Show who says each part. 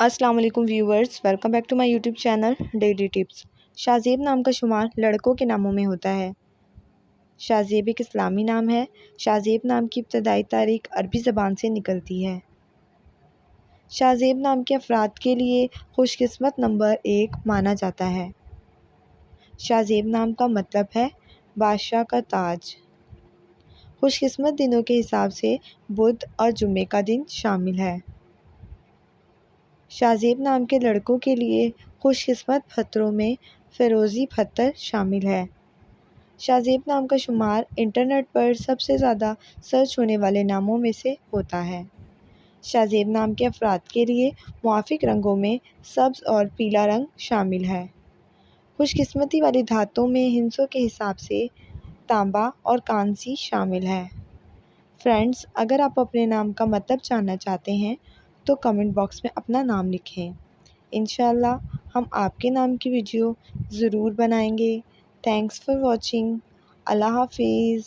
Speaker 1: السلام علیکم viewers, welcome back to my YouTube channel daily tips. Shah نام کا شمار لڑکوں کے ناموں میں ہوتا ہے۔ شاہ ایک اسلامی نام ہے۔ شاہ نام کی ابتدائی تاریخ عربی زبان سے نکلتی ہے۔ شاہ نام کے افراد کے لیے خوش قسمت نمبر 1 مانا جاتا ہے۔ شاہ نام کا مطلب ہے بادشاہ کا تاج۔ خوش قسمت دنوں کے حساب سے بدھ اور جمعے کا دن شامل ہے۔ شاہ نام کے لڑکوں کے لیے خوش قسمت پتھروں میں فیروزی پتھر شامل ہے۔ شاہ نام کا شمار انٹرنیٹ پر سب سے زیادہ سرچ ہونے والے ناموں میں سے ہوتا ہے۔ شاہ نام کے افراد کے لیے موافق رنگوں میں سبز اور پیلا رنگ شامل ہے۔ خوش قسمتی والی دھاتوں میں ہندسوں کے حساب سے تانبا اور کانسی شامل ہے۔ فرینڈز، اگر آپ اپنے نام کا مطلب جاننا چاہتے ہیں تو کمنٹ باکس میں اپنا نام لکھیں۔ انشاءاللہ ہم آپ کے نام کی ویڈیو ضرور بنائیں گے۔ Thanks for watching. اللہ حافظ۔